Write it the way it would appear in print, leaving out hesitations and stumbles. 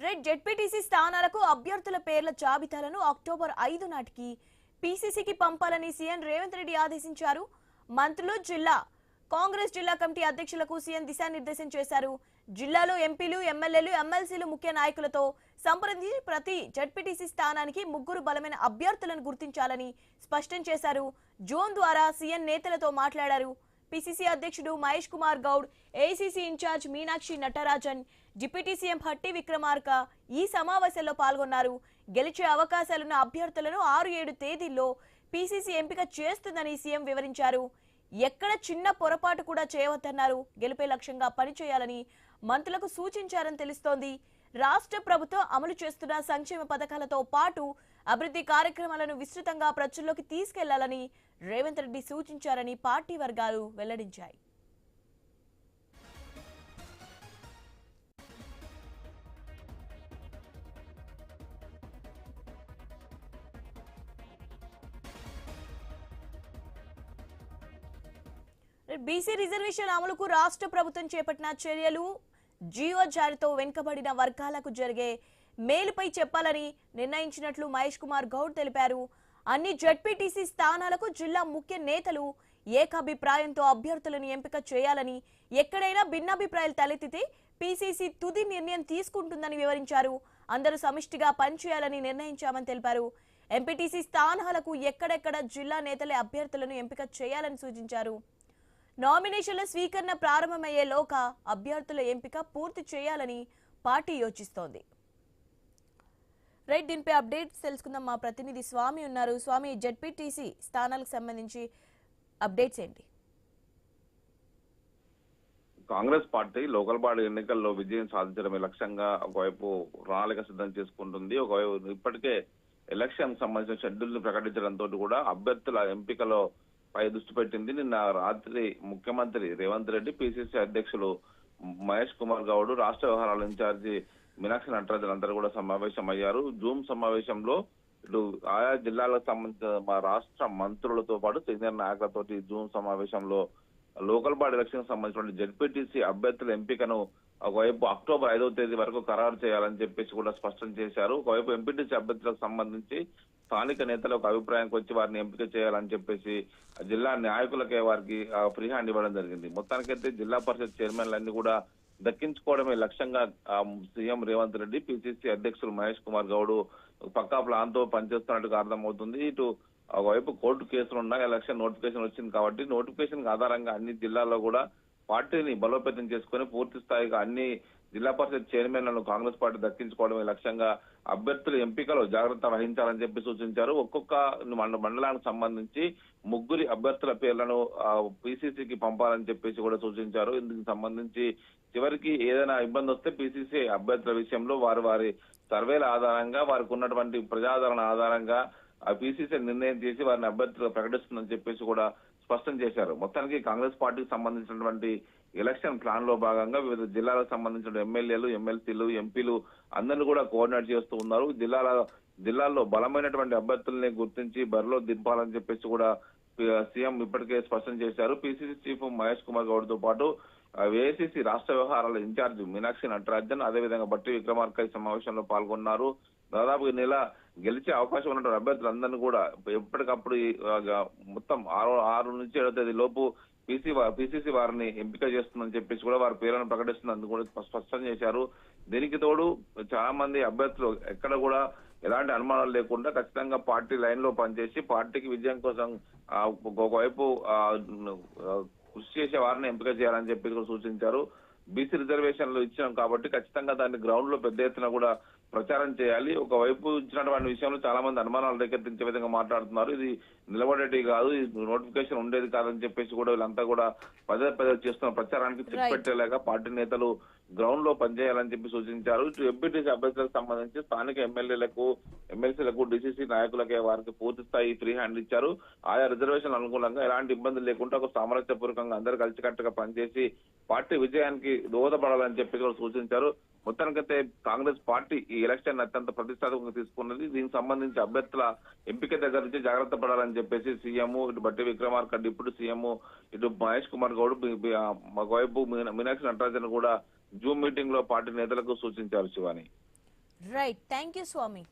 Red ZPTC స్థానాలకు అభ్యర్థుల పేర్ల జాబితాలను అక్టోబర్ 5 నాటికి పీసీసీకి పంపాలని సీఎం రేవంత్ రెడ్డి ఆదేశించారు. మంత్రులు కాంగ్రెస్ జిల్లా కమిటీ అధ్యక్షులకు సీఎం దిశానిర్దేశం చేశారు. జిల్లాలో ఎంపీలు, ఎమ్మెల్యేలు, ఎమ్మెల్సీలు ముఖ్య నాయకులతో సంప్రదించి ప్రతి జెడ్పీటీసీ స్థానానికి 3 బలమైన అభ్యర్థులను గుర్తించాలని స్పష్టం చేశారు. జోన్ ద్వారా సీఎం నేతలతో మాట్లాడారు. పీసీసీ అధ్యక్షుడు Mahesh Kumar Goud, AICC incharge Meenakshi Natarajan, deputy CM Bhatti Vikramarka ఈ సమావేశంలో పాల్గొన్నారు. గెలిచే అవకాశాలున్న అభ్యర్థులను 6-7 తేదీల్లో పీసీసీ ఎంపిక చేస్తుందని సీఎం వివరించారు. ఎక్కడ చిన్న పొరపాటు కూడా చేయవద్దన్నారు. గెలిపే లక్ష్యంగా పనిచేయాలని మంత్రులకు సూచించారని తెలుస్తోంది. రాష్ట్ర ప్రభుత్వం అమలు చేస్తున్న సంక్షేమ పథకాలతో పాటు అభివృద్ధి కార్యక్రమాలను విస్తృతంగా ప్రజల్లోకి తీసుకెళ్లాలని రేవంత్ రెడ్డి సూచించారని పార్టీ వర్గాలు వెల్లడించాయి. బీసీ రిజర్వేషన్ అమలుకు రాష్ట్ర ప్రభుత్వం చేపట్టిన చర్యలు జియో జారీతో వెనుకబడిన వర్గాలకు జరిగే మేలుపై చెప్పాలని నిర్ణయించినట్లు మహేష్ కుమార్ గౌడ్ తెలిపారు. అన్ని జెడ్పీటీసీ స్థానాలకు జిల్లా ముఖ్య నేతలు ఏకాభిప్రాయంతో అభ్యర్థులను ఎంపిక చేయాలని, ఎక్కడైనా భిన్నాభిప్రాయాలు తలెత్తితే పీసీసీ తుది నిర్ణయం తీసుకుంటుందని వివరించారు. అందరూ సమిష్టిగా పనిచేయాలని నిర్ణయించామని తెలిపారు. ఎంపీటీసీ స్థానాలకు ఎక్కడెక్కడ జిల్లా నేతలే అభ్యర్థులను ఎంపిక చేయాలని సూచించారు. నామినేషన్ల స్వీకరణ ప్రారంభమయ్యేలోగా అభ్యర్థుల ఎంపిక పూర్తి చేయాలని పార్టీ యోచిస్తోంది. రైట్, దీనిపై అప్డేట్స్ తెలుసుకుందాం. మా ప్రతినిధి స్వామి ఉన్నారు. స్వామి, జెడ్పీటీసీ స్థానాలకు సంబంధించి అప్డేట్స్ ఏంటి? కాంగ్రెస్ పార్టీ లోకల్ బాడీ ఎన్నికల్లో విజయం సాధించడమే లక్ష్యంగా ఒకవైపు ప్రణాళిక సిద్ధం చేసుకుంటుంది. ఒకవైపు ఇప్పటికే ఎలక్షన్ సంబంధించిన షెడ్యూల్ ని ప్రకటించడంతో కూడా అభ్యర్థుల ఎంపికలో పై దృష్టి పెట్టింది. నిన్న రాత్రి ముఖ్యమంత్రి రేవంత్ రెడ్డి, పిసిసి అధ్యక్షులు మహేష్ కుమార్ గౌడ్, రాష్ట్ర వ్యవహారాల ఇన్ఛార్జి మీనాక్షి నటరాజన్ అందరూ కూడా సమావేశమయ్యారు. జూమ్ సమావేశంలో ఇటు ఆయా జిల్లాలకు సంబంధించిన మా రాష్ట్ర మంత్రులతో పాటు సీనియర్ నాయకులతో జూమ్ సమావేశంలో లోకల్ బాడీ ఎలక్షన్ సంబంధించిన జెడ్పీటీసీ అభ్యర్థుల ఎంపికను ఒకవైపు అక్టోబర్ 5వ తేదీ వరకు ఖరారు చేయాలని చెప్పేసి కూడా స్పష్టం చేశారు. ఒకవైపు ఎంపీటీసీ అభ్యర్థులకు సంబంధించి స్థానిక నేతలు ఒక అభిప్రాయానికి వచ్చి వారిని ఎంపిక చేయాలని చెప్పేసి జిల్లా నాయకులకే వారికి ఫ్రీ హ్యాండ్ ఇవ్వడం జరిగింది. మొత్తానికైతే జిల్లా పరిషత్ చైర్మన్లన్నీ కూడా దక్కించుకోవడమే లక్ష్యంగా సీఎం రేవంత్ రెడ్డి, పిసిసి అధ్యక్షులు మహేష్ కుమార్ గౌడ్ పక్కా ప్లాన్ తో పనిచేస్తున్నట్టుగా అర్థమవుతుంది. ఇటు ఒకవైపు కోర్టు కేసులు ఉన్నాయి, ఎలక్షన్ నోటిఫికేషన్ వచ్చింది కాబట్టి నోటిఫికేషన్ ఆధారంగా అన్ని జిల్లాల్లో కూడా పార్టీని బలోపేతం చేసుకుని పూర్తి స్థాయిగా అన్ని జిల్లా పరిషత్ చైర్మన్లను కాంగ్రెస్ పార్టీ దక్కించుకోవడమే లక్ష్యంగా అభ్యర్థుల ఎంపికలో జాగ్రత్త వహించాలని చెప్పి సూచించారు. ఒక్కొక్క మండలానికి సంబంధించి 3 అభ్యర్థుల పేర్లను పీసీసీకి పంపాలని చెప్పేసి కూడా సూచించారు. ఇందుకు సంబంధించి చివరికి ఏదైనా ఇబ్బంది వస్తే పీసీసీ అభ్యర్థుల విషయంలో వారి సర్వేల ఆధారంగా వారికి ఉన్నటువంటి ప్రజాదరణ ఆధారంగా ఆ పీసీసీ నిర్ణయం చేసి వారిని అభ్యర్థులు ప్రకటిస్తుందని చెప్పేసి కూడా స్పష్టం చేశారు. మొత్తానికి కాంగ్రెస్ పార్టీకి సంబంధించినటువంటి ఎలక్షన్ ప్లాన్ లో భాగంగా వివిధ జిల్లాలకు సంబంధించిన ఎమ్మెల్యేలు, ఎమ్మెల్సీలు, ఎంపీలు అందరినీ కూడా కోఆర్డినేట్ చేస్తూ ఉన్నారు. జిల్లాల్లో బలమైనటువంటి అభ్యర్థుల్ని గుర్తించి బరిలో దింపాలని చెప్పేసి కూడా సీఎం ఇప్పటికే స్పష్టం చేశారు. పీసీసీ చీఫ్ మహేష్ కుమార్ గౌడ్ తో పాటు ఏఐసీసీ రాష్ట్ర వ్యవహారాల ఇన్ఛార్జ్ మీనాక్షి నటరాజన్, అదేవిధంగా భట్టి విక్రమార్క ఈ సమావేశంలో పాల్గొన్నారు. దాదాపు ఈ నెల గెలిచే అవకాశం ఉన్నటువంటి అభ్యర్థులందరినీ కూడా ఎప్పటికప్పుడు మొత్తం 6 నుంచి 7వ తేదీ లోపు పీసీసీ వారిని ఎంపిక చేస్తుందని చెప్పేసి కూడా వారి పేర్లను ప్రకటిస్తున్నందుకు కూడా స్పష్టం చేశారు. దీనికి తోడు చాలా మంది అభ్యర్థులు ఎక్కడ కూడా ఎలాంటి అనుమానాలు లేకుండా ఖచ్చితంగా పార్టీ లైన్ లో పనిచేసి పార్టీకి విజయం కోసం ఒకవైపు కృషి చేసే వారిని ఎంపిక చేయాలని చెప్పి కూడా సూచించారు. బీసీ రిజర్వేషన్లు ఇచ్చాం కాబట్టి ఖచ్చితంగా దాన్ని గ్రౌండ్ లో పెద్ద ఎత్తున కూడా ప్రచారం చేయాలి. ఒకవైపు ఇచ్చినటువంటి విషయంలో చాలా మంది అనుమానాలు రేకెత్తించే విధంగా మాట్లాడుతున్నారు. ఇది నిలబడేటి కాదు, ఇది నోటిఫికేషన్ ఉండేది కాదని చెప్పేసి కూడా వీళ్ళంతా కూడా పదే చేస్తున్న ప్రచారానికి చెక్ పెట్టేలాగా పార్టీ నేతలు గ్రౌండ్ లో పనిచేయాలని చెప్పి సూచించారు. ఇటు ఎంపీటీసీ అభ్యర్థులకు సంబంధించి స్థానిక ఎమ్మెల్యేలకు, ఎమ్మెల్సీలకు, డీసీసీ నాయకులకే వారికి పూర్తి స్థాయి ఫ్రీ హ్యాండ్ ఇచ్చారు. ఆయా రిజర్వేషన్ అనుకూలంగా ఎలాంటి ఇబ్బందులు లేకుండా ఒక సామరస్యపూర్వకంగా అందరూ కలిసికట్టుగా పనిచేసి పార్టీ విజయానికి దోహదపడాలని చెప్పి కూడా సూచించారు. మొత్తానికైతే కాంగ్రెస్ పార్టీ ఈ ఎలక్షన్ అత్యంత ప్రతిష్టాత్మకంగా తీసుకున్నది. దీనికి సంబంధించి అభ్యర్థుల ఎంపిక దగ్గర నుంచి జాగ్రత్త పడాలని చెప్పేసి సీఎం, ఇటు భట్టి విక్రమార్క డిప్యూటీ సీఎం, ఇటు మహేష్ కుమార్ గౌడ్, ఒకవైపు మీనాక్షి నటరాజన్ కూడా జూమ్ మీటింగ్ లో పార్టీ నేతలకు సూచించారు. Shivani. Right, thank you Swamy.